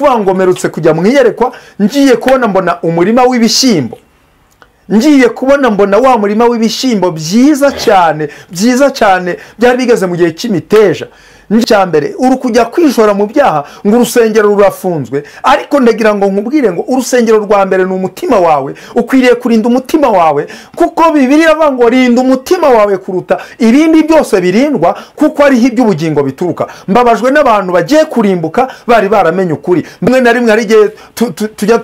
Wangomerutse kujya mwiyerekwa ngiye kubona mbona umurima w'ibishyimbo, ngiye kubona mbona wa murima w'ibishyimbo byiza cyane byari bigeze mu gihe cy'imiteja. Cyambere uri kujya kwishora mu byaha ngo urusengero rurafunzwe, ariko ndagira ngo nkubwire ngo urusengero rwa mbere ni umutima wawe. Ukwiriye kurinda umutima wawe, kuko Bibiliya ivuga ngo rinda umutima wawe kuruta ibindi byose birindwa, kuko ari iby'ubugingo bituruka. Mbabajwe n'abantu bagiye kurimbuka bari baramenye ukuri. Mwe na rimwe ari gihe tujya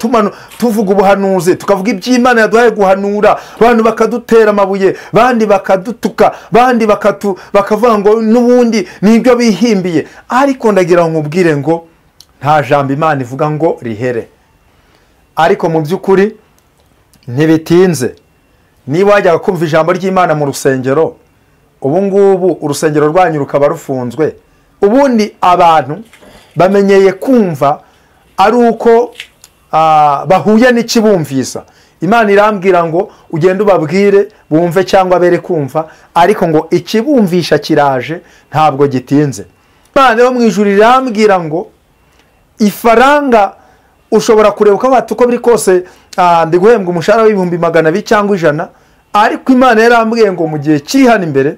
tuvuga ubuhanuzi, tukavuga iby'Imana yaduhaye guhanura, abantu bakadutera amabuye, bandi bakadutuka, bandi bakavuga ngo n'ubundi nibyo bihimbiye. Ariko ndagira ngo nkubwire ngo nta jambo Imana ivuga ngo rihere. Ariko mu by'ukuri ntibitinze, niba wajyaga kumva ijambo ry'Imana mu rusengero, ubu ngubu urusengero rwanyu rukaba rufunzwe, ubundi abantu bamenyeye kumva ari uko bahuye n'ikibumvisa. Imana irambwira ngo ugende ubabwire bumve cyangwa bere kumva, ariko ngo ikibumvisha kiraje ntabwo gitinze. Imana yo mu ijuru irambwira ngo ifaranga ushobora kureba uko biri kose ndi guhembwa umushahara w'ibihumbi 200 cyangwa 100, ariko Imana yarambwiye ngo mu gihe kiri hano imbere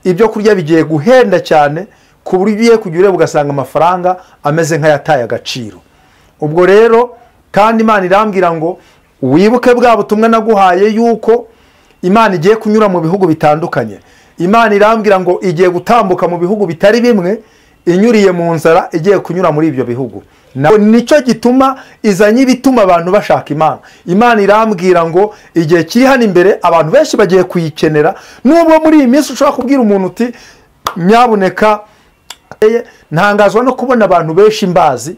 ibyo kurya bigiye guhenda cyane, ku buryo ugiye kujya ureba ugasanga amafaranga ameze nk'ayataye agaciro. Ubwo rero kandi Imana irambwira ngo wibuke bwa butumwa naguhaye yuko Imana igiye kunyura mu bihugu bitandukanye. Imana irambwira ngo igiye gutambuka mu bihugu bitari bimwe, inyuriye mu nzara igiye kunyura muri ibyo bihugu. Nicyo gituma izanye ibituma abantu bashaka Imana. Imana irambwira ngo igihe kiri hano imbere abantu benshi bagiye kuyikenera. Nubwo muri iyi minsi ushobora kubwira umuntu uti nyabuneka, ntangazwa no kubona abantu benshi mbazi,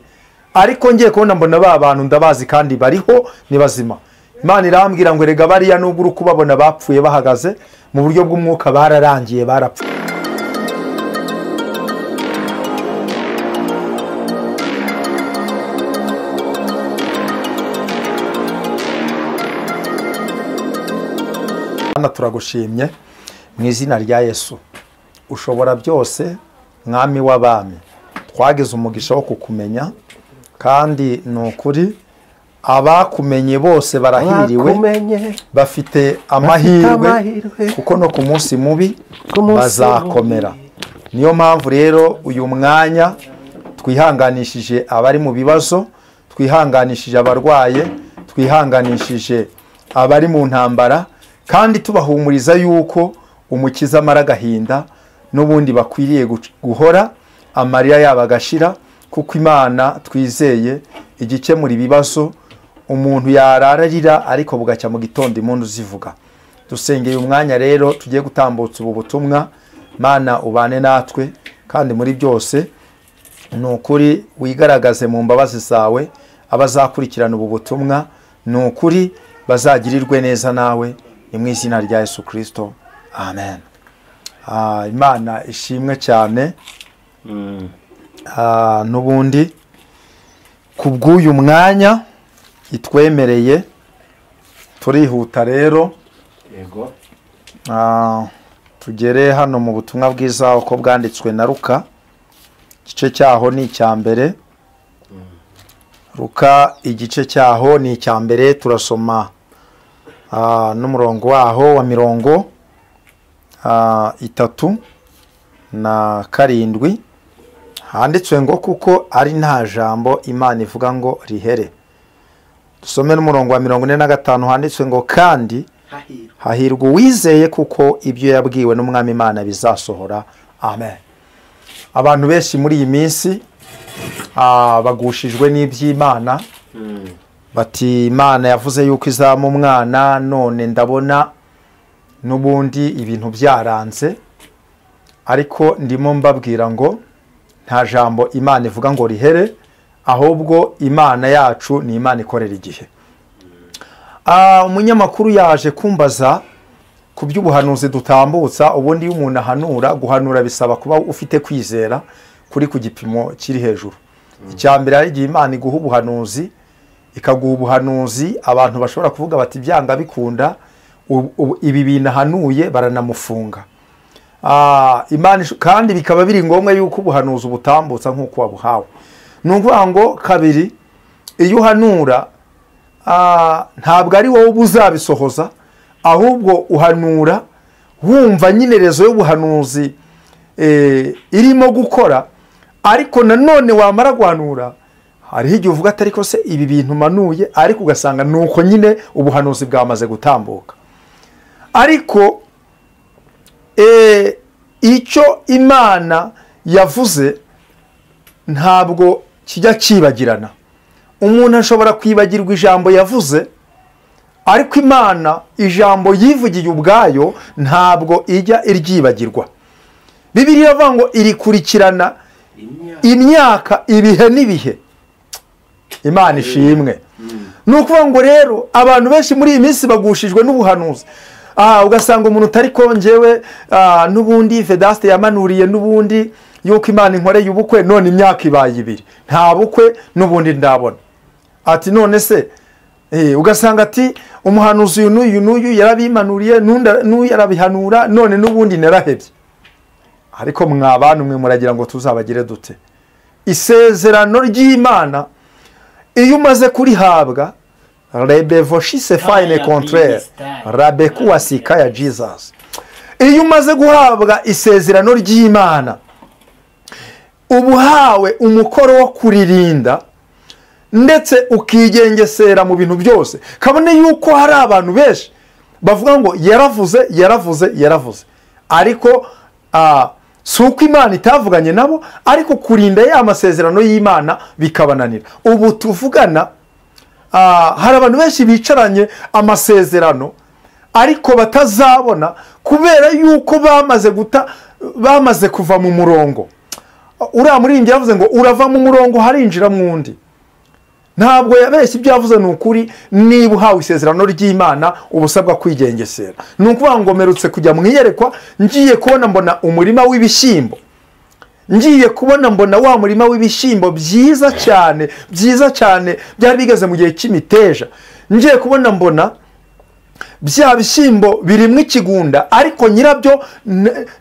ariko ngiye kubona mbona ba bantu ndabazi kandi bariho ni bazima. Imana irambwira ngo rega bariya nubwo uri kubabona bapfuye bahagaze mu buryo bw'umwuka, bararangiye barapfuye. Turagushimye mu izina rya Yesu, ushobora byose, mwami w'abami. Twagize umugisha wo kukumenya, kandi nukuri abakumenye bose barahiriwe, bafite amahirwe, kuko no ku munsi mubi bazakomera. Niyo mpamvu rero uyu mwanya twihanganishije abari mu bibazo, twihanganishije abarwaye, twihanganishije abari mu ntambara, kandi tubahumuriza yuko umukiza amara agahinda, n'ubundi bakwiriye guhora amarira yabo agashira, kuko Imana twizeye igikemura ibibazo. Umuntu yarararira ariko bugacya mu gitondo impundu zivuga. Dusengeye umwanya rero tugiye gutambutsa ubu butumwa. Mana ubane natwe, kandi muri byose nukuri wigaragaze mu mbabazi zawe. Abazakurikirana ubu butumwa nukuri bazagirirwe neza nawe, ni mu izina rya Yesu Kristo, amen. Imana ishimwe cyane. Nubundi kubw'uyu mwanya itwemereye turihuta rero, yego, tugere hano mu butumwa bwiza uko bwanditswe na Luka, igice cyaho ni icyambere. Luka igice cyaho ni icyambere, turasoma n'umurongo waho wa 37. Handitswe ngo kuko ari nta jambo Imana ivuga ngo rihere. Dusome n'umurongo wa 45, handitswe ngo kandi hahirwa uwizeye kuko ibyo yabwiwe n'umwami Imana bizasohora, amen. Abantu benshi muri iyi minsi bagushijwe n'iby'Imana, bati Imana yavuze yuko izama umwana, none ndabona n'ubundi ibintu byaranze. Ariko ndimo mbabwira ngo nta jambo Imana ivuga ngo rihere, ahubwo Imana yacu ni Imana ikorera igihe. Umunyamakuru yaje kumbaza ku by'ubuhanuzi dutambutsa. Ubundi iyo umuntu ahanura, guhanura bisaba kuba ufite kwizera kuri ku gipimo kiri hejuru. Icyambere ari igihe Imana iguha ubuhanuzi, ikaguha ubuhanuzi abantu bashobora kuvuga bati byanga bikunda ibi bintu ahanuye baranamufunga. Imana kandi bikaba biri ngombwa yuko ubuhanuzi ubutambutsa nk'uko wabuhawe. ni ukuvuga ngo kabiri iyo uhanura ntabwo ari wowe uzabisohoza, ahubwo uhanura wumva nyine rezo y'ubuhanuzi irimo gukora, ariko nanone wamara guhanura hariho igihe uvuga ati ariko se ibi bintu manuye, ariko ugasanga nuko nyine ubuhanuzi bwamaze gutambuka. ariko icyo Imana yavuze ntabwo kijya kibagirana. Umuntu ashobora kwibagirwa ijambo yavuze, ariko Imana ijambo yivugiye ubwayo ntabwo ijya iryibagirwa. Bibiliya iravuga ngo irikurikirana imyaka, ibihe n'ibihe. Imana ishimwe. Ni ukuvuga ngo rero abantu benshi muri iyi minsi bagushijwe n'ubuhanuzi. Ugasanga umuntu utari kongewe n'ubundi Vedaste yamanuriye n'ubundi yuko Imana inkoreye ubukwe, none imyaka ibaye 2 nta bukwe n'ubundi ndabona. Ati none se ugasanga ati umuhanuzi uyu n'uyu yarabimanuriye n'uyu yarabihanura, none n'ubundi narahebye. Ariko mwabana mwe muragira ngo tuzabagire dute? Isezerano ry'Imana iyo umaze kurihabwa, rebevoshi se fine contraire rabekuwa sika ya Jesus. Iyo umaze guhabwa isezerano ry'Imana, ubuhawe umukoro wo kuririnda ndetse ukigengesera mu bintu byose. Kabone yuko hari abantu benshi bavuga ngo yaravuze, ariko suko Imana itavuganye nabo, ariko kurinda ya masezerano y'Imana bikabananira. Ubu tuvugana hari abantu benshi bicaranye amasezerano ariko batazabona kubera yuko bamaze kuva mu murongo. Uriya muririmbyi yavuze ngo urava mu murongo harinjira mwundi. Ntabwo yabeshye, ibyo yavuze ni ukuri. Niba uhawe isezerano ry'Imana ubusabwa kwigengesera. Ni ukuvuga ngo merutse kujya mu iyerekwa, ngiye kubona mbona umurima w'ibishyimbo. Ngiye kubona mbona wa murima w'ibishyimbo byiza cyane byari bigeze mu gihe cy'imiteja. Ngiye kubona mbona bya bishyimbo birimwe ikigunda, ariko nyirabyo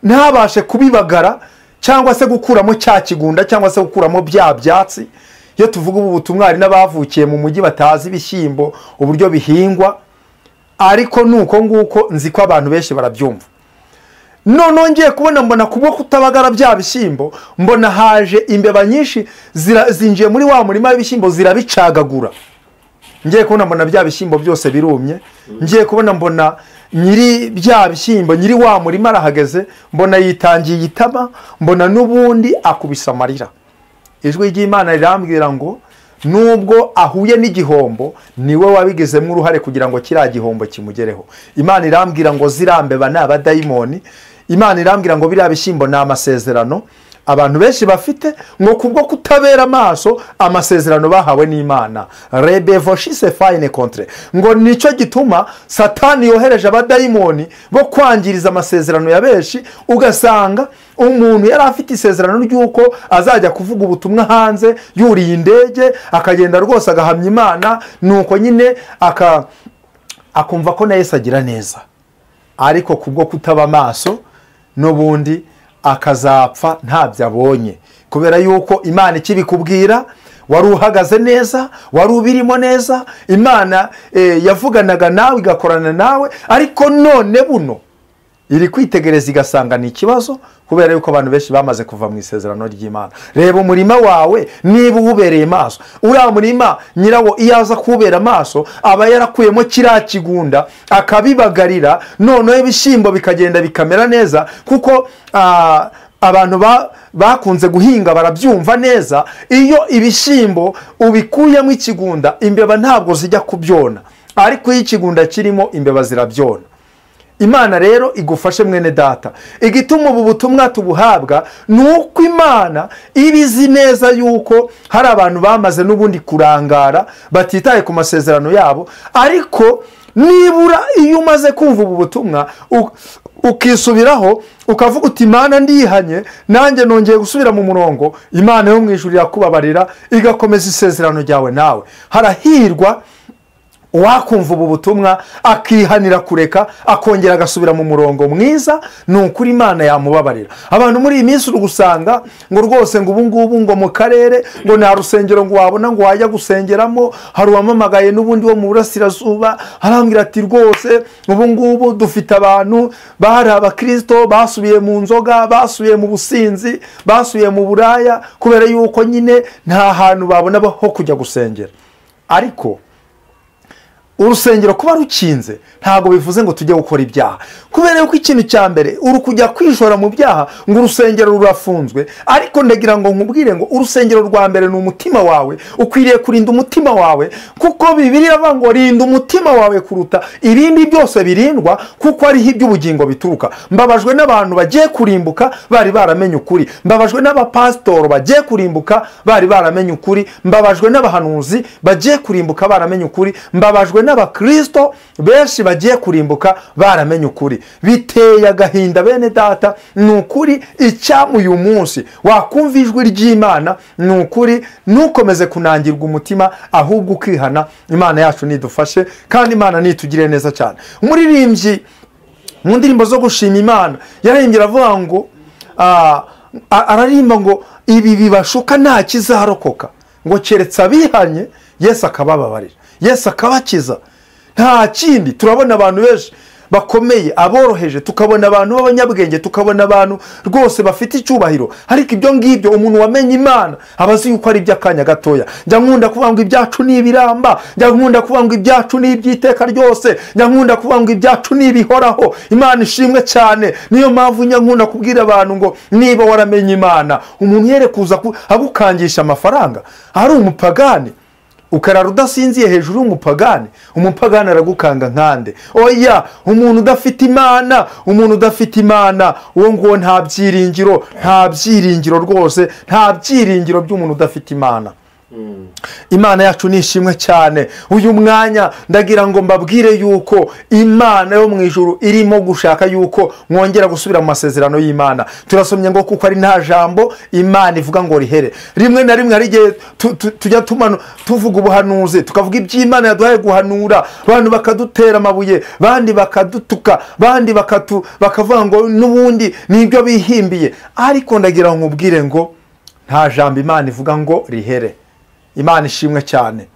ntabashe kubibagara cyangwa se gukuramo cya kigunda cyangwa se gukuramo bya byatsi. Iyo tuvuga ubu butumwa hari n'abavukiye mu mujyi batazi ibishyimbo uburyo bihingwa, ariko nuko nguko nzi ko abantu benshi barabyumva. None ngiye kubona mbona kubwo kutabagara bya bishyimbo, mbona haje imbeba nyinshi zinjiye muri wa murima w'ibishyimbo zirabicagagura. Ngiye kubona mbona bya bishyimbo byose birumye. Ngiye kubona mbona nyiri bya bishyimbo, nyiri wa murima arahageze, mbona yitangiye itama, mbona n'ubundi akubisa amarira. Ijwi ry'Imana rirambwira ngo nubwo ahuye n'igihombo, niwe wabigezemo uruhare kugira ngo kiriya gihombo kimugereho. Imana irambwira ngo zirambeba ni abadayimoni. Imana irambwira ngo biriya bishyimbo ni amasezerano abantu benshi bafite, ngo kubwo kutabera amaso amasezerano bahawe n'Imana. Rebevoshi se fine contre. Ngo nicyo gituma Satani yohereje abadayimoni bo kwangiriza amasezerano ya benshi. Ugasanga umuntu yari afite isezerano ry'uko azajya kuvuga ubutumwa hanze, yuriye indege akagenda rwose agahamya Imana, nuko nyine akumva ko na Yesu agira neza. Ariko kubwo kutaba amaso n'ubundi akazapfa ntabyo abonye, kubera yuko Imana ikibikubwira wari uhagaze neza, wari ubirimo neza. Imana yavuganaga nawe, igakorana nawe, ariko none buno iri kwitegereza igasanga ni ikibazo, kubera yuko abantu benshi bamaze kuva mu isezerano ry'Imana. Reba umurima wawe niba ubereye maso. Uriya murima nyirawo iyo aza kubera maso aba yarakuyemo kiriya kigunda akabibagarira, noneho ibishyimbo bikagenda bikamera neza, kuko abantu bakunze guhinga barabyumva neza. Iyo ibishyimbo ubikuyemo ikigunda, imbeba ntabwo zijya kubyona, ariko iyo ikigunda kirimo imbeba zirabyona. Imana rero igufashe mwene data. Igituma ubu butumwa tubuhabwa nuko Imana ibizi neza yuko hari abantu bamaze n'ubundi kurangara batitaye ku masezerano yabo, ariko nibura iyo umaze kumva ubu butumwa ukisubiraho ukavuga uti Imana ndihanye, nanjye nongeye gusubira mu murongo, Imana yo mu ijuru irakubabarira igakomeza isezerano ryawe nawe. Harahirwa uwakumva ubu butumwa akihanira kureka akongera agasubira mu murongo mwiza, ni ukuri Imana yamubabarira. Abantu muri iyi minsi uri gusanga ngo rwose ngo ubu ngubu ngo mu karere ngo nta rusengero ngo wabona ngo wajya gusengeramo. Hari uwamamagaye n'ubundi wo mu burasirazuba arambwira ati rwose ubu ngubu dufite abantu bari abakristo basubiye mu nzoga, basubiye mu businzi, basubiye mu buraya, kubera yuko nyine nta hantu babona ho kujya gusengera. Ariko urusengero kuba rukinze ntabwo bivuze ngo tujye gukora ibyaha, kubera yuko ikintu cya mbere uri kujya kwishora mu byaha ngo urusengero rurafunzwe. Ariko ndagira ngo nkubwire ngo urusengero rwa mbere ni umutima wawe. Ukwiriye kurinda umutima wawe, kuko Bibiliya ivuga ngo rinda umutima wawe kuruta ibindi byose birindwa, kuko ariho iby'ubugingo bituruka. Mbabajwe n'abantu bagiye kurimbuka bari baramenye ukuri, mbabajwe n'abapasitoro bagiye kurimbuka bari baramenye ukuri, mbabajwe n'abahanuzi bagiye kurimbuka baramenye ukuri, mbabajwe n'abakristo benshi bagiye kurimbuka baramenye ukuri. Biteye agahinda bene data, ni ukuri icyamu uyu munsi wakumva ijwi ry'Imana, ni ukuri ntukomeze kunangirwa umutima, ahubwo ukihana. Imana yacu nidufashe kandi Imana nitugire neza cyane. Umuririmbyi mu ndirimbo zo gushima Imana yaririmbye avuga ngo ararimba ngo ibi bibashuka nta kizarokoka, ngo keretse abihanye Yesu akabababarira, Yesu akabakiza. Nta kindi. Turabona abantu benshi bakomeye aboroheje, tukabona abantu b'abanyabwenge, tukabona abantu rwose bafite icyubahiro, ariko ibyo ngibyo umuntu wamenye Imana abazi yuko ari iby'akanya gatoya. Njya nkunda kuvuga ngo ibyacu ni ibiramba, njya nkunda kuvuga ngo ibyacu ni iby'iteka ryose, njya nkunda kuvuga ngo ibyacu ni ibihoraho. Imana ishimwe cyane. Niyo mpamvu njya nkunda kubwira abantu ngo niba waramenye Imana, umuntu yere kuza agukangisha amafaranga ari umupagani, ukarara udasinziye hejuru y'umupagani, umupagani aragukanga nkande. Oya, umuntu udafite Imana, umuntu udafite Imana uwo nguwo nta byiringiro, nta byiringiro rwose, nta byiringiro by'umuntu udafite Imana. Imana yacu nishimwe cyane. Uyu mwanya ndagira ngo mbabwire yuko Imana yo mu ijuru irimo gushaka yuko mwongera gusubira mu masezerano y'Imana. Turasomye ngo kuko ari nta jambo Imana ivuga ngo rihere. Rimwe na rimwe hari igihe tujya tuvuga ubuhanuzi, tukavuga iby'Imana yaduhaye guhanura, abantu bakadutera amabuye, bandi bakadutuka, bandi bakavuga ngo n'ubundi nibyo bihimbiye. Ariko ndagira ngo nkubwire ngo nta jambo Imana ivuga ngo rihere. Imana ishimwe cyane.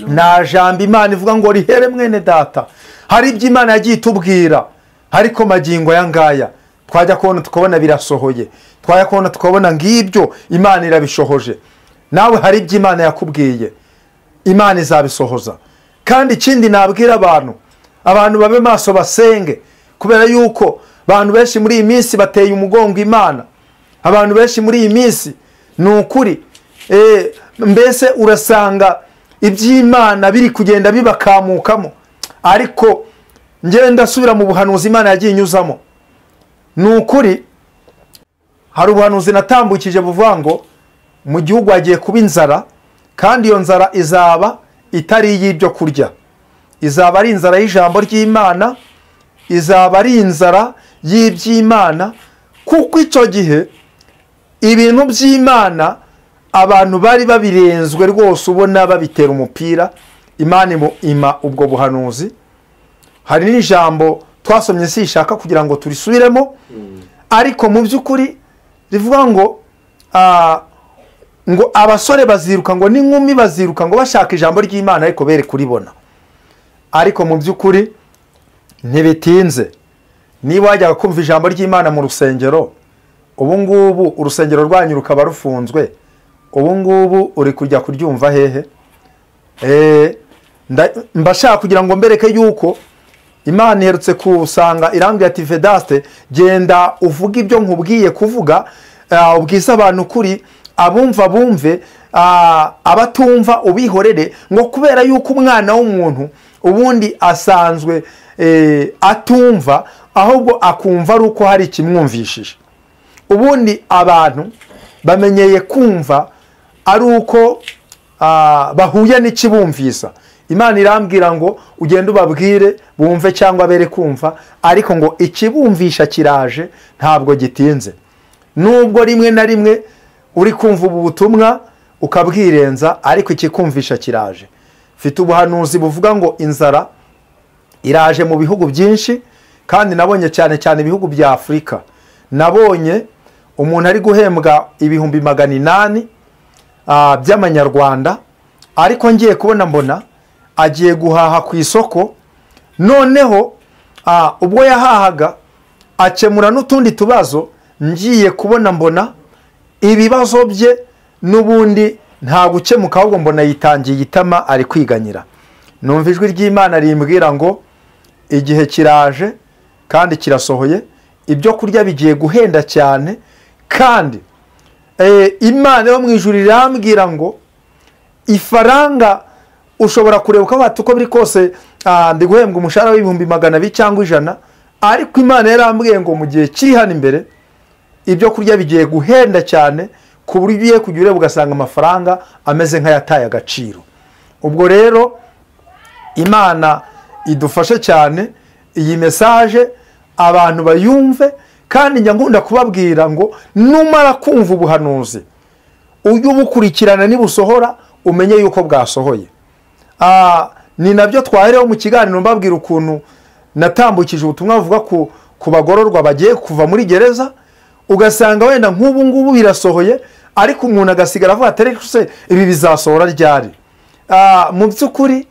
Nta jambo Imana ivuga ngo rihere mwene data. Hari ibyo Imana yagiye itubwira, ariko magingo aya ngaya twajya kubona tukabona birasohoye, twajya kubona tukabona ngibyo Imana irabishohoje. Nawe hari ibyo Imana yakubwiye, Imana izabisohoza. Kandi ikindi nabwira abantu babe maso basenge, kubera yuko abantu benshi muri iyi minsi bateye umugongo Imana. Abantu benshi muri iyi minsi ni ukuri mbese urasanga iby'Imana biri kugenda bibakamukamo. Ariko ngenda asubira mu buhanuzi Imana yagiye inyuzamo. Ni ukuri hari ubuhanuzi natambukije buvuga ngo mu gihugu hagiye kuba inzara, kandi iyo nzara izaba itari iy'ibyo kurya, izaba ari inzara y'ijambo ry'Imana, izaba ari inzara y'iby'Imana. Kuko icyo gihe ibintu by'Imana abantu bari babirenzwe rwose, ubona babitera umupira. Imana ima ubwo buhanuzi. Hari n'ijambo twasomye sishaka kugira ngo turisubiremo, ariko mu by'ukuri rivuga ngo abasore baziruka, ngo n'inkumi baziruka ngo bashaka ijambo ry'Imana ariko bere kuribona. Ariko mu by'ukuri ntibitinze, niba wajyaga kumva ijambo ry'Imana mu rusengero, ubu ngubu urusengero rwanyu rukaba rufunzwe, ubu ngubu uri kujya kuryumva hehe? Mbashaka kugira ngo mbereke yuko Imana iherutse kusanga irambwira ati Vedaste, genda uvuga ibyo nkubwiye kuvuga, ubwiza abantu kuri, abumva bumve, abatumva ubihorere, ngo kubera yuko umwana w'umuntu ubundi asanzwe atumva, ahubwo akumva ari uko hari ikimwumvishije. Ubundi abantu bamenyeye kumva ari uko bahuye n'ikibumvisa. Imana irambwira ngo ugende ubabwire bumve cyangwa bere kumva, ariko ngo ikibumvisha kiraje ntabwo gitinze. Nubwo rimwe na rimwe uri kumva ubu butumwa ukabwirenza, ariko ikikumvisha kiraje. mfite ubuhanuzi buvuga ngo inzara iraje mu bihugu byinshi, kandi nabonye cyane cyane ibihugu bya Afurika. Nabonye umuntu ari guhembwa 800 by'amanyarwanda, ariko ngiye kubona mbona agiye guhaha ku isoko, noneho ubwo yahahaga akemura n'utundi tubazo, ngiye kubona mbona ibibazo bye n'ubundi nta gukemuka, ahubwo mbona yitangiye itama ari kwiganyira. Numva ijwi ry'Imana rimbwira ngo igihe kiraje kandi kirasohoye, ibyo kurya bigiye guhenda cyane, kandi Imana yo mu ijuru irambwira ngo ifaranga ushobora kureba uko biri kose ndi guhembwa umushahara w'200 cyangwa 100, ariko Imana yarambwiye ngo mu gihe kiri hano imbere ibyo kurya bigiye guhenda cyane, ku buryo ugiye kujya ureba ugasanga amafaranga ameze nk'ayataye agaciro. Ubwo rero Imana idufashe cyane, iyi message abantu bayumve, kandi njya ngunda kubabwira ngo numara kumva ubuhanuzi ujye ubukurikirana nibusohora umenye yuko bwasohoye. Ni nabyo twahereho mu kiganiro mbabwira ukuntu natambukije ubutumwa buvuga ku bagororwa bagiye kuva muri gereza, ugasanga wenda nk'ubu ngubu birasohoye, ariko umuntu agasigara avuga ati se ibi bizasohora ryari? Mu by'ukuri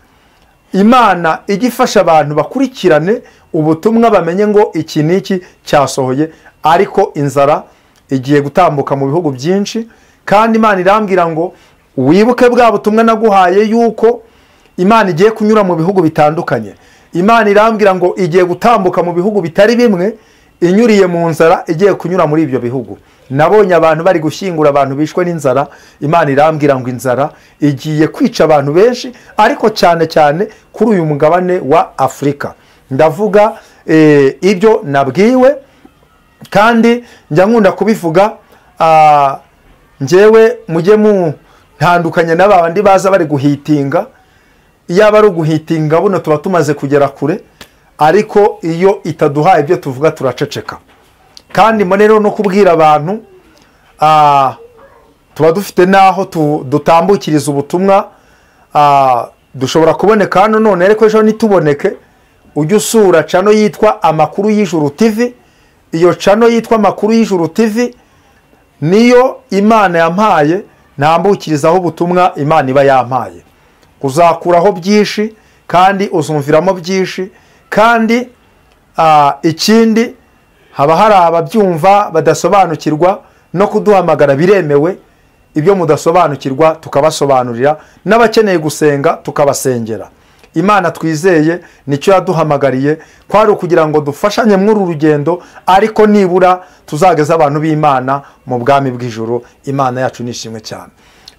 Imana igifasha abantu bakurikirane ubutumwa bamenye ngo iki niki cyasohoye, ariko inzara igiye gutambuka mu bihugu byinshi, kandi Imana irambwira ngo wibuke bwa butumwa naguhaye yuko Imana igiye kunyura mu bihugu bitandukanye. Imana irambwira ngo igiye gutambuka mu bihugu bitari bimwe, inyuriye mu nzara igiye kunyura muri ibyo bihugu. Nabonye abantu bari gushyingura abantu bishwe n'inzara. Imana irambwira ngo inzara igiye kwica abantu benshi, ariko cyane cyane kuri uyu mugabane wa Afurika. Ndavuga ibyo nabwiwe, kandi njya nkunda kubivuga. Njyewe mujye mu ntandukanye n'abandi baza bari guhitinga. Iyo bari guhitinga buno tuba tumaze kugera kure, ariko iyo itaduhaye ibyo tuvuga turaceceka. Kandi monero no kubwira abantu tuba dufite naho dutambukiriza ubutumwa, dushobora kuboneka hano none, ariko ejo nituboneke ujye usura chano yitwa Amakuru y'Ijuru TV. Iyo chano yitwa Amakuru y'Ijuru TV niyo Imana yampaye ntambukirizaho ubutumwa Imana iba yampaye. Uzakuraho byinshi kandi uzumviramo byinshi, kandi ikindi haba hari ababyumva badasobanukirwa no kuduhamagara biremewe, ibyo mudasobanukirwa tukabasobanurira, n'abakeneye gusenga tukabasengera. Imana twizeye nicyo yaduhamagariye, kwari ukugira ngo dufashanye muri uru rugendo, ariko nibura tuzageza abantu b'Imana mu bwami bw'ijuru. Imana yacu nishimwe cyane.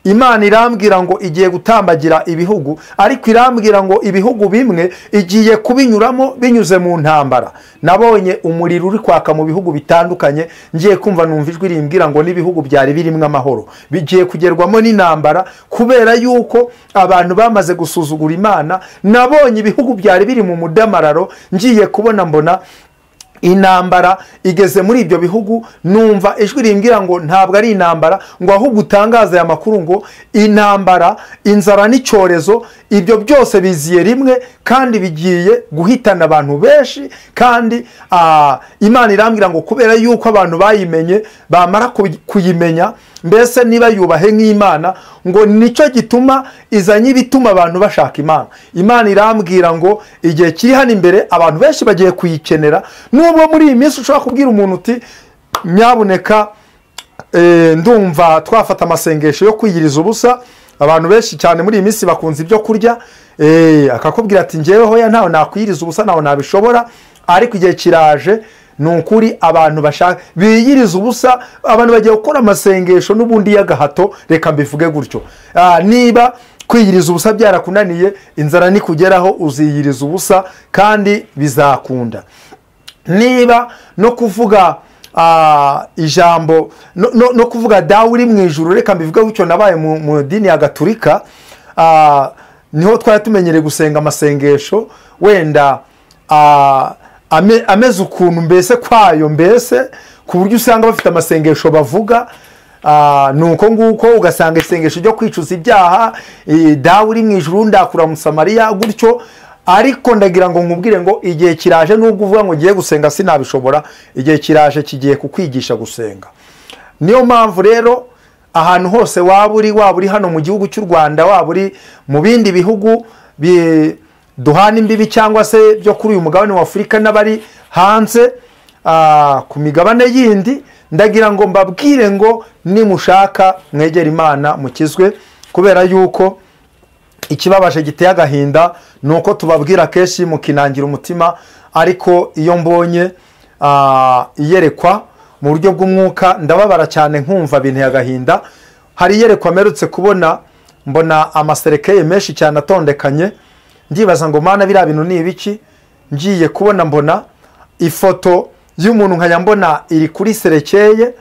Imana irambwira ngo igiye gutambagira ibihugu, ariko irambwira ngo ibihugu bimwe igiye kubinyuramo binyuze mu ntambara. Nabonye umuriro uri kwaka mu bihugu bitandukanye, ngiye kumva numva ijwi rimbwira ngo n'ibihugu byari birimwe amahoro bigiye kugerwamo n'intambara, kubera yuko abantu bamaze gusuzugura Imana. Nabonye ibihugu byari biri mu mudamararo, ngiye kubona mbona intambara igeze muri ibyo bihugu. Numva ijwi rimbwira ngo ntabwo ari intambara, ngo ahubwo utangaza aya makuru ngo intambara, inzara n'icyorezo, ibyo byose biziye rimwe kandi bigiye guhitana abantu benshi. Kandi Imana irambwira ngo kubera yuko abantu bayimenye, bamara kuyimenya, mbese niba yubahe nk'Imana, ngo nicyo gituma izanye ibituma abantu bashaka Imana. Imana irambwira ngo igihe kiri hano imbere abantu benshi bagiye kuyikenera. Nubwo muri iyi minsi ushobora kubwira umuntu uti nyabuneka ndumva twafata amasengesho yo kwiyiriza ubusa, abantu benshi cyane muri iyi minsi bakunze ibyo kurya, akakubwira ati njyewe hoya ntawe nakwiyiriza ubusa, nawe nabishobora. Ariko igihe kiraje nukuri abantu bashaka biyiriza ubusa, abantu bagiye gukora amasengesho n'ubundi y'agahato, reka mbivuge gutyo. Niba kwiyiriza ubusa byarakunaniye, inzara nikugeraho uziyiriza ubusa kandi bizakunda. Niba no kuvuga ijambo no kuvuga dawe uri mu ijuru, reka mbivuge gutyo. Nabaye mu dini ya Gatolika, niho twari tumenyereye gusenga amasengesho wenda ameze ukuntu mbese kwayo, mbese ku buryo usanga bafite amasengesho bavuga nuko nguko ugasanga isengesho ryo kwicuza ibyaha, dawe uri mu ijuru ndakuramutsa Mariya gutyo. Ariko ndagira ngo nkubwire ngo igihe kiraje, nubwo uvuga ngo ngiye gusenga sinabishobora, igihe kiraje kigiye kukwigisha gusenga. Niyo mpamvu rero ahantu hose waba uri hano mu gihugu cy'u Rwanda, waba uri mu bindi bihugu duhana imbibi cyangwa se byo kuri uyu mugabane wa Afurika n'abari hanze ku migabane yindi, ndagira ngo mbabwire ngo nimushaka mwegera Imana mukizwe, kubera yuko ikibabaje giteye agahinda nuko tubabwira kenshi mukinangira umutima, ariko iyo mbonye iyerekwa mu buryo bw'umwuka ndababara cyane nkumva binteye agahinda. Hari iyerekwa mperutse kubona, mbona amaserekeye menshi cyane atondekanye, ndibaza ngo mana biriya bintu ni ibiki. Ngiye kubona mbona ifoto y'umuntu nkajya mbona iri kuri serekeye,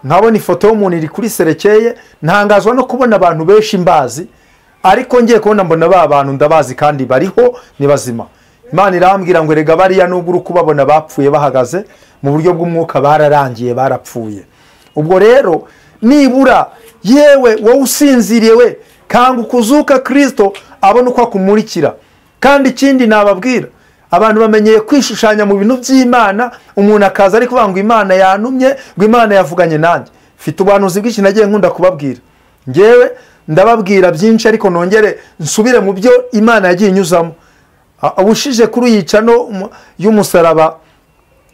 nkabona ifoto y'umuntu iri kuri serekeye, ntangazwa no kubona abantu benshi mbazi, ariko ngiye kubona mbona ba bantu ndabazi kandi bariho ni bazima. Imana irambwira ngo rega bariya nubwo uri kubabona bapfuye bahagaze mu buryo bw'umwuka bararangiye, barapfuye. Ubwo rero nibura yewe wowe usinziriye we kanguka uzuka, Kristo abona uko akumurikira. Kandi ikindi nababwira, abantu bamenyeye kwishushanya mu bintu by'Imana, umuntu akaza ari kuvuga ngo Imana yantumye, ngo Imana yavuganye nanjye. Mfite ubuhanuzi bw'iki nagiye nkunda kubabwira, ngewe ndababwira byinshi ariko nongere nsubire mu byo Imana yagiye inyuzamo. Ubushije kuri yicano y'umusaraba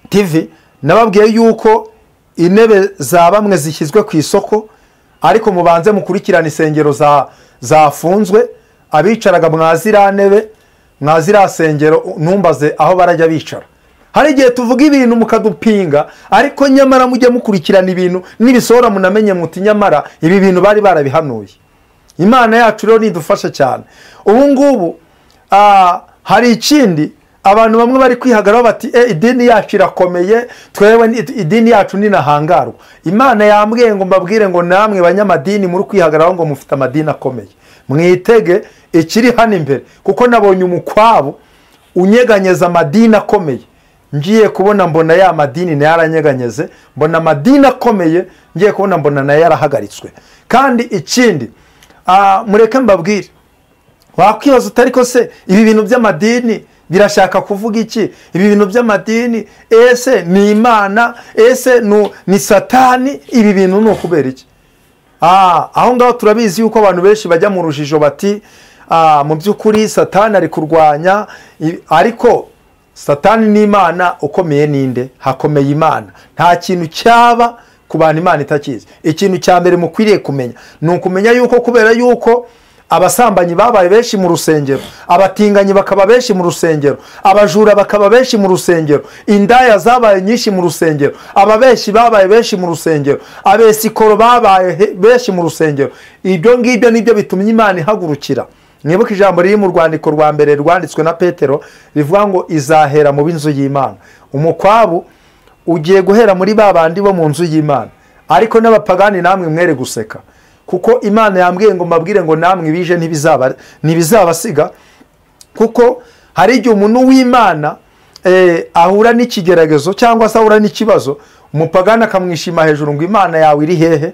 TV nababwiye yuko intebe za bamwe zishyizwe ku isoko, ariko mubanze mukurikirana isengero zafunzwe, abicaraga mwazira ntebe mwazira sengero ntumbaze aho barajya bicara. Hari igihe tuvuga ibintu mukadupinga, ariko nyamara mujye mukurikirana ibintu nibisohora munamenye muti nyamara ibi bintu bari barabihanuye. Imana yacu rero nidufasha cyane. Ubu ngubu hari ikindi abantu bamwe bari kwihagararaho bati idini yacu irakomeye, twewe idini yacu ninahangarwa. Imana yambwiye ngo mbabwire ngo namwe banyamadini muri kwihagararaho ngo mufite amadini akomeye, mwitege ikiri hano imbere, kuko nabonye umukwabu unyeganyeza amadini akomeye. Ngiye kubona mbona ya madini nayo yaranyeganyeze, mbona amadini akomeye ngiye kubona mbona nayo yarahagaritswe. Kandi ikindi mureke mbabwire, wakwibaza utari ko se ibi bintu by'amadini birashaka kuvuga iki? Ibi bintu by'amadini ese ni Imana, ese ni Satani? Ibi bintu ni ukubera iki? Aho ngaho turabizi yuko abantu benshi bajya mu rujijo bati mu by'ukuri Satani ari kurwanya, ariko Satani ni Imana, ukomeye ninde? Hakomeye Imana. Nta kintu cyaba ku bantu Imana itakizi. Ikintu cya mbere mukwiriye kumenya ni ukumenya yuko kubera yuko abasambanyi babaye benshi mu rusengero, abatinganyi bakaba benshi mu rusengero, abajura bakaba benshi mu rusengero, indaya zabaye nyinshi mu rusengero, ababeshi babaye benshi mu rusengero, abesikoro babaye benshi mu rusengero. Ibyo ngibyo nibyo bitumye Imana ihagurukira. Mwibuke ijambo riri mu rwandiko rwa mbere rwanditswe na Petero rivuga ngo izahera mu b'inzu y'Imana. Umukwabu ugiye guhera muri babandi bo mu nzu y'Imana, ariko n'abapagani namwe mwere guseka, kuko Imana yambwiye ngo mbabwire ngo namwe bije ntibizabasiga. Kuko hari igihe umuntu w'Imana ahura n'ikigeragezo cyangwa se ahura n'ikibazo, umupagani akamwishima hejuru ngo Imana yawe iri hehe,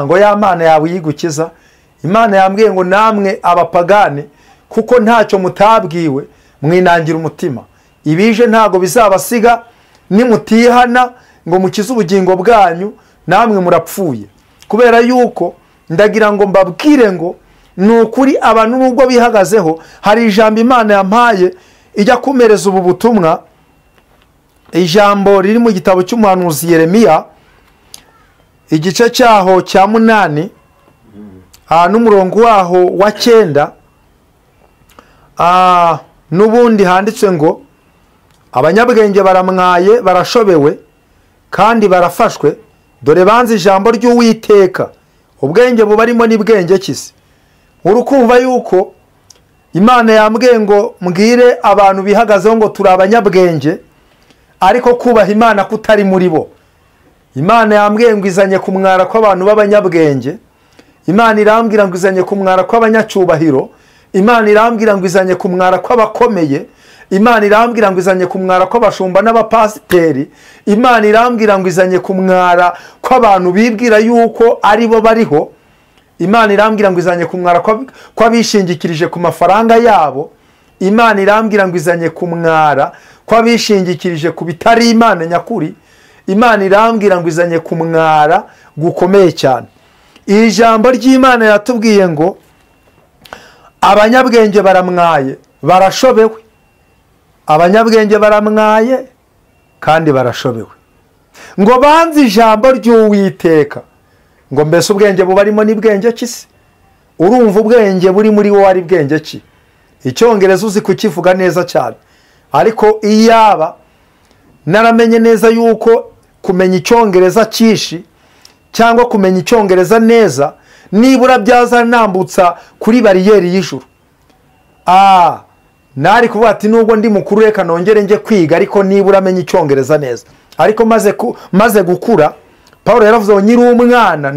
ngo ya Mana yawe yigukiza. Imana yambwiye ngo namwe abapagani, kuko ntacyo mutabwiwe, mwinangira umutima. Ibije ntago bizabasiga, nimutihana ngo mukize ubugingo bwanyu namwe murapfuye. Kubera yuko ndagira ngo mbabwire ngo nukuri abantu nubwo bihagazeho, hari ijambo Imana yampaye ijya kumereza ubu butumwa. Ijambo riri mu gitabo cy'umuhanuzi Yeremiya igice cyaho cya 8 n'umurongo waho wa 9. Nubundi handitswe ngo abanyabwenge baramwaye barashobewe kandi barafashwe, dore banze ijambo ry'Uwiteka, ubwenge bubarimo ni bwenge kisi. Urukumva yuko Imana yambwiye ngo mbwire abantu bihagazeho ngo turi abanyabwenge, ariko kubaha Imana kutari muri bo. Imana yambwiye ngo izanye kumwara kw'abantu b'abanyabwenge, Imana irambwira ngo izanye kumwara kw'abanyacyubahiro, Imana irambwira ngo izanye kumwara kw'abakomeye, Imana irambwira ngo izanye kumwara kw'abashumba n'abapasiteri. Imana irambwira ngo izanye kumwara kw'abantu bibwira yuko ari bo bariho. Imana irambwira ngo izanye kumwara kw'abishingikirije ku mafaranga yabo. Imana irambwira ngo izanye kumwara kw'abishingikirije ku bitari Imana nyakuri. Imana irambwira ngo izanye kumwara gukomeye cyane. Ijambo ry'Imana yatubwiye ngo abanyabwenge baramwaye barashobewe. Abanyabwenge baramwaye kandi barashobewe. Ngo banze ijambo ry'Uwiteka. Ngo mbese ubwenge bubarimo ni bwenge ki se? Urumva ubwenge buri muri wowe ari bwenge ki? Icyongereza uzi kukivuga neza cyane. Ariko iyaba naramenye neza yuko kumenya icyongereza kishi cyangwa kumenya icyongereza neza nibura byazanambutsa kuri bariyeri y'ijuru. Nari kuvuga ati nubwo ndi mukuru reka nongere nje kwiga, ariko nibura amenye icyongereza neza. Ariko maze gukura, Paulo yaravuze ngo nyiri umwana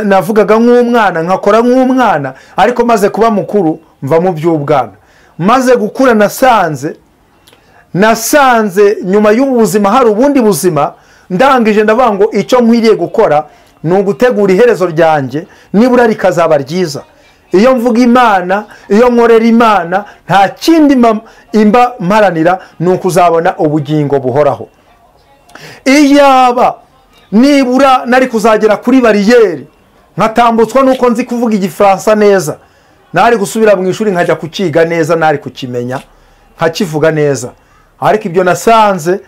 navugaga nk'umwana nkakora nk'umwana, ariko maze kuba mukuru mva mu by'ubwana. Maze gukura nasanze nyuma y'ubuzima hari ubundi buzima. Ndangije ndavuga ngo icyo nkwiriye gukora ni ugutegura iherezo ryanjye nibura rikazaba ryiza. Iyo mvuga Imana, iyo nkorera Imana, nta kindi imba mparanira ni ukuzabona ubugingo buhoraho. Iyaba nibura nari kuzagera kuri bariyeri nkatambutswa nuko nzi kuvuga Igifaransa neza, nari gusubira mu ishuri nkajya kukiga neza, nari kukimenya nkakivuga neza. Ariko ibyo nasanze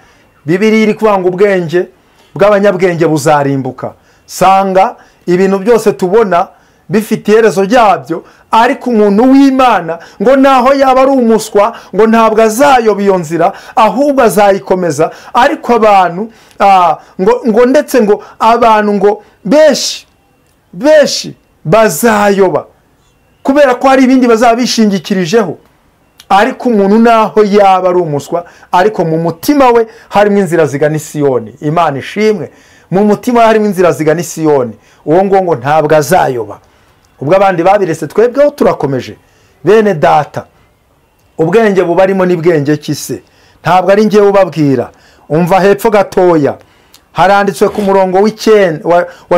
Bibiliya iri kuvuga ngo ubwenge bw'abanyabwenge buzarimbuka. Sanga ibintu byose tubona bifite iherezo ryabyo, ariko umuntu w'Imana ngo naho yaba ari umuswa ngo ntabwo azayoba iyo nzira, ahubwo azayikomeza. Ariko abantu ngo ndetse ngo abantu ngo benshi bazayoba kubera ko hari ibindi bazaba bishingikirijeho. Ariko umuntu naho yaba ari umuswa, ariko mu mutima we harimo inzira zigana i Siyoni. Imana ishimwe. Mu mutima harimo inzira zigana i Siyoni. Uwo ngo ntabwo azayoba. Ubwo abandi babirese twebweho turakomeje. Bene data, ubwenge bubarimo ni bwenge ki se? Ntabwo ari ngiye ubabwira. Umva hepfo gatoya haranditswe ku murongo wa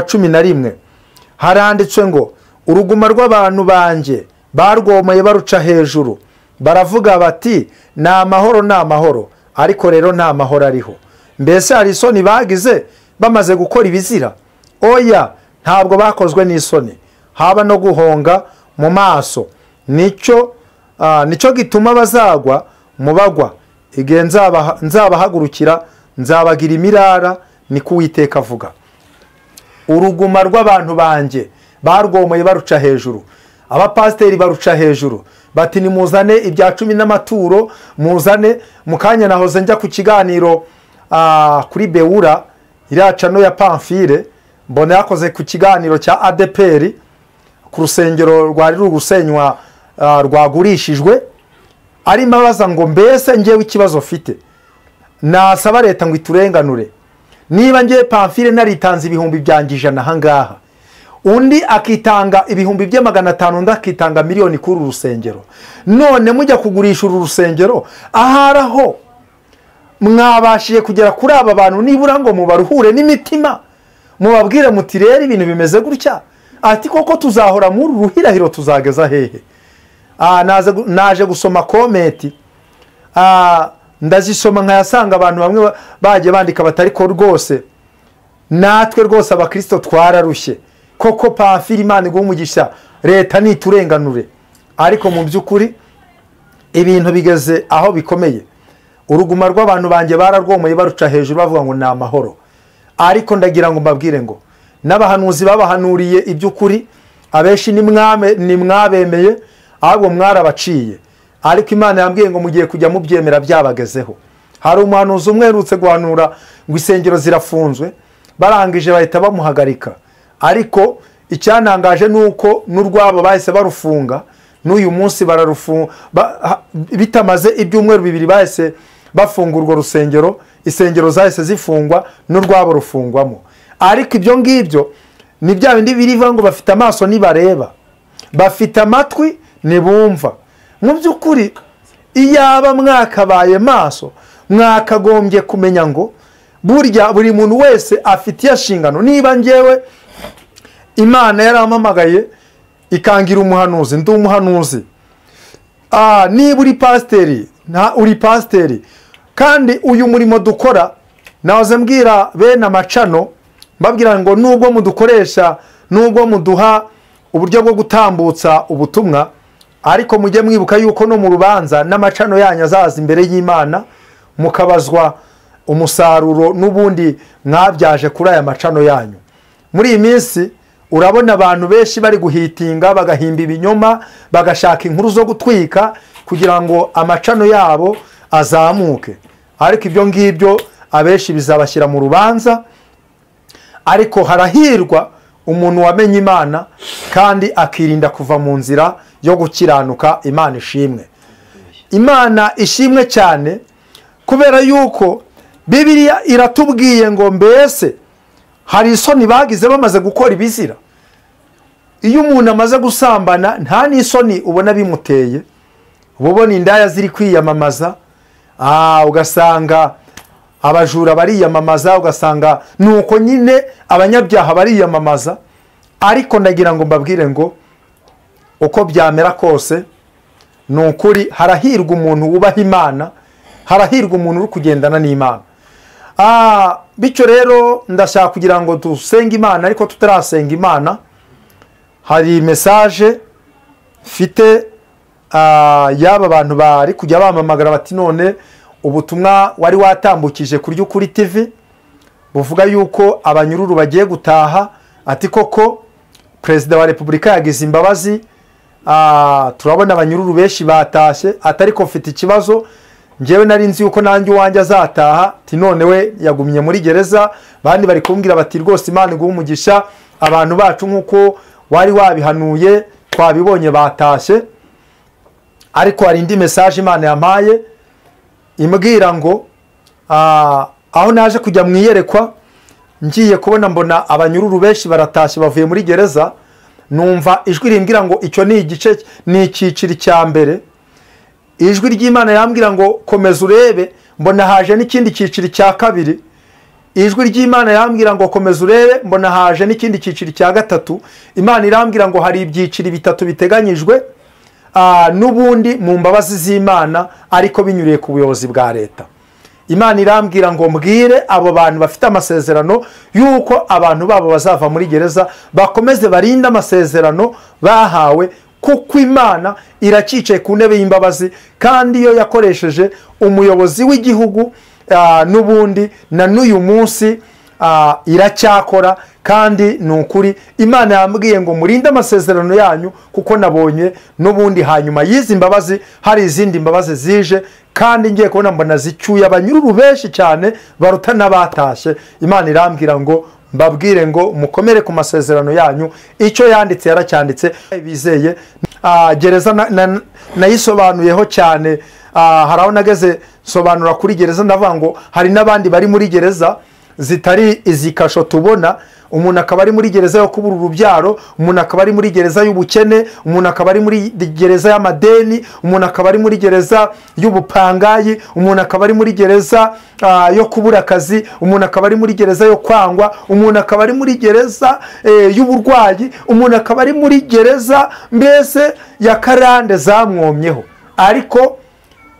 11, haranditswe ngo uruguma rw'abantu banje barwomoye baruca hejuru, baravuga bati ni amahoro, ariko rero nta mahoro ariho. Mbese hari isoni bagize bamaze gukora ibizira? Oya, ntabwo bakozwe n'isoni, haba no guhonga mu maso. Nicyo gituma bazagwa mu bagwa. Igihe nzabahagurukira nzabagira imirara, niko Uwiteka avuga. Uruguma rw'abantu banje barwomoye baruca hejuru. Abapasiteri baruca hejuru bati nimuzane ibya 10 n'amaturo, muzane. Mukanya nahoze njya ku kiganiro kuri Beura iraca no ya Pamphile, mbona yakoze ku kiganiro cya ADPR ku rusengero rwari rugusenywa rwagurishijwe. Ari mabaza ngo mbese ngewe ikibazo mfite nasaba leta ngo iturenganure. Niba ngewe Pamphile naritanze ibihumbi byanjye 100 hangaha, undi akitanga ibihumbi 500, undi akitanga miliyoni kuri urusengero, none mujya kugurisha uru rusengero, aharaho mwabashiye kugera kuri aba bantu nibura ngo mubaruhure n'imitima, mubabwire muti rero ibintu bimeze gutya, ati koko tuzahora muri ruhirahiro tuzageza hehe? Naje gusoma komenti, ndazisoma nkayasanga abantu bamwe baje bandika batari ko rwose natwe rwose abakristo twararushye koko, Pamphile Imana igumugisha, leta niturenganure. Ariko mu by'ukuri ibintu bigeze aho bikomeye. Uruguma rw'abantu banje bararwomoye baruca hejuru bavuga ngo ni amahoro. Ariko ndagira ngo mbabwire ngo n'abahanuzi babahanuriye iby'ukuri abeshi ni mwabemeye, ahubwo mwarabaciye. Ariko Imana yambwiye ngo mugiye kujya mubyemera byabagezeho. Hari umuhanuzi umwe herutse guhanura ngo isengero zirafunzwe, barangije bahita bamuhagarika. Ariko icyanangaje nuko n'urwabo bahise barufunga, n'uyu munsi bararufunga bitamaze ibyumweru 2 bahise bafungurwa rusengero, isengero zahise zifungwa n'urwabo rufungwamo. Ariko ibyo ngibyo ni bya bindi biriva ngo bafite amaso nibareba, bafite amatwi nibumva. Mu by'ukuri iyaba mwakabaye maso mwakagombye kumenya ngo burya buri muntu wese afitiye inshingano. Niba njyewe Imana yarampamagaye ikangira umuhanuzi, ndi umuhanuzi, niba uri pasiteri uri pasiteri, kandi uyu murimo dukora nahoze mbwira bene amacano mbabwira ngo nubwo mudukoresha, nubwo muduha uburyo bwo gutambutsa ubutumwa, ariko mujye mwibuka yuko no mu rubanza n'amacano yanyu azaza imbere y'Imana mukabazwa umusaruro n'ubundi mwabyaje kuri aya macano yanyu. Muri iyi minsi urabona abantu benshi bari guhitinga, bagahimba ibinyoma, bagashaka inkuru zo gutwika kugira ngo amacano yabo azamuke, ariko ibyo ngibyo abenshi bizabashyira mu rubanza. Ariko harahirwa umuntu wamenye Imana kandi akirinda kuva mu nzira yo gukiranuka. Imana ishimwe, Imana ishimwe cyane, kubera yuko Bibiliya iratubwiye ngo mbese hari isoni bagize bamaze gukora ibizira. Iyo umuntu amaze gusambana nta n'isoni ubona bimuteye, ubona indaya ziri kwiyamamaza, ugasanga abajura bariyamamaza, ugasanga nuko nyine abanyabyaha bariyamamaza. Ariko ndagira ngo mbabwire ngo uko byamera kose ni ukuri harahirwa umuntu wubaha Imana, harahirwa umuntu uri kugendana n'Imana. Bityo rero ndashaka kugira ngo dusenge Imana, ariko tutarasenga Imana hari message mfite yaba abantu bari kujya bamamagara bati none ubutumwa wari watambukije kuri Ukuri TV buvuga yuko abanyururu bagiye gutaha, ati koko Perezida wa Repubulika yagize imbabazi, turabona abanyururu benshi batashye, atari ko mfite ikibazo. Njyewe nari nzi yuko nanjye uwanjye azataha, ati none we yagumye muri gereza. Bandi bari kumbwira bati rwose Imana iguhe umugisha, abantu bacu nkuko wari wabihanuye twabibonye batashye. Ariko hari indi message Imana yampaye imbwira ngo aho naje kujya mwiyerekwa, ngiye kubona mbona abanyururu benshi baratashye bavuye muri gereza. Numva ijwi rimbwira ngo icyo ni igice, ni icyiciro cya mbere. Ijwi ry'Imana yambwira ngo komeza urebe, mbona haje n'ikindi cyiciro cya kabiri. Ijwi ry'Imana yambwira ngo komeza urebe, mbona haje n'ikindi cyiciro cya gatatu. Imana irambwira ngo hari ibyiciro bitatu biteganyijwe n'ubundi mu mbabazi z'Imana, ariko binyuriye ku buyobozi bwa leta. Imana irambwira ngo mbwire abo bantu bafite amasezerano yuko abantu babo bazava muri gereza, bakomeze barinde amasezerano bahawe, kuko Imana iracicaye ku ntebe y'imbabazi, kandi iyo yakoresheje umuyobozi w'igihugu n'ubundi na n'uyu munsi iracyakora. Kandi ni ukuri Imana yambwiye ngo murinde amasezerano yanyu, kuko nabonye n'ubundi hanyuma y'izi mbabazi hari izindi mbabazi zije, kandi ngiye kubona mbona zicyuye abanyururu benshi cyane baruta n'abatashye. Imana irambwira ngo mbabwire ngo mukomere ku masezerano yanyu, icyo yanditse yaracyanditse. Bizeye gereza nayisobanuyeho cyane, hari aho nageze sobanura kuri gereza ndavuga ngo hari n'abandi bari muri gereza zitari izikasho tubona. Umuntu akaba ari muri gereza yo kubura urubyaro, umuntu akaba ari muri gereza y'ubukene, umuntu akaba ari muri gereza y'amadeni, umuntu akaba ari muri gereza y'ubupangayi, umuntu akaba ari muri gereza yo kubura akazi, umuntu akaba ari muri gereza yo kwangwa, umuntu akaba ari muri gereza y'uburwayi, umuntu akaba ari muri gereza mbese ya karande zamwomyeho. Ariko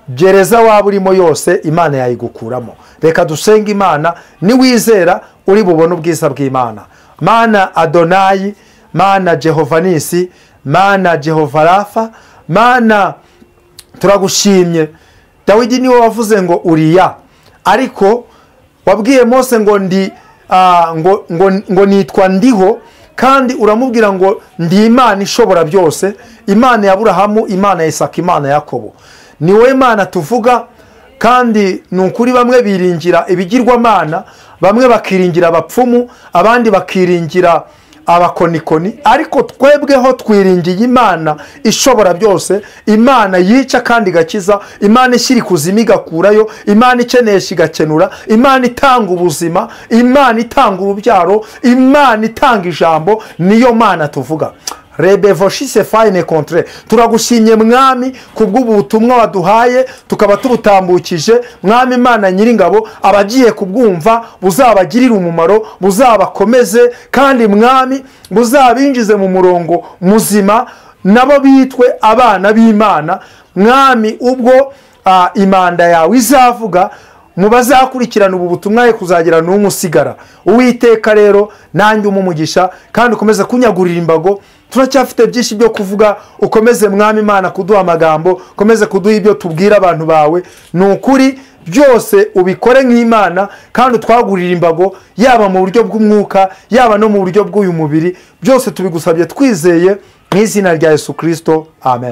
gereza waba urimo yose Imana yayigukuramo. Reka dusenge Imana, niwizera uri bubone ubwiza bw'Imana. Mana Adonai, Mana Jehova Nisi, Mana Jehova Rafa, Mana turagushimye. Dawidi niwe wavuze ngo uriya, ariko wabwiye Mose ngo ndi ngo nitwa ndiho, kandi uramubwira ngo ndi Imana ishobora byose, Imana ya Aburahamu, Imana ya Isaka, Imana ya Yakobo. Ni wowe Mana tuvuga, kandi ni ukuri bamwe biringira ibigirwamana, bamwe bakiringira abapfumu, abandi bakiringira abakonikoni, ariko twebweho twiringiye Imana ishobora byose, Imana yica kandi igakiza, Imana ishyira ikuzimu igakurayo, Imana ikenesha igakenura, Imana itanga ubuzima, Imana itanga urubyaro, Imana itanga ijambo. Niyo Mana tuvuga. rebevoshise fine contre. Turagushimye mwami kubw'ubu butumwa waduhaye tukaba tubutambukije. Mwami Imana Nyiringabo, abagiye kubwumva buzabagirira umumaro, buzabakomeze, kandi mwami buzabinjize mu murongo muzima, nabo bitwe abana b'Imana. Mwami ubwo imanda yawe izavuga, mu bazakurikirana ubu butumwa ye kuzagira n'umwe usigara. Uwiteka rero nanjye umumugisha, kandi ukomeze kunyagurira imbago. Turacyafite byinshi byo kuvuga. Ukomeze mwami Imana kuduha amagambo, ukomeze kuduha ibyo tubwira abantu bawe. Ni ukuri byose ubikore nk'Imana, kandi utwagurira imbago, yaba mu buryo bw'umwuka yaba no mu buryo bw'uyu mubiri. Byose tubigusabye twizeye mu izina rya Yesu Kristo, amen.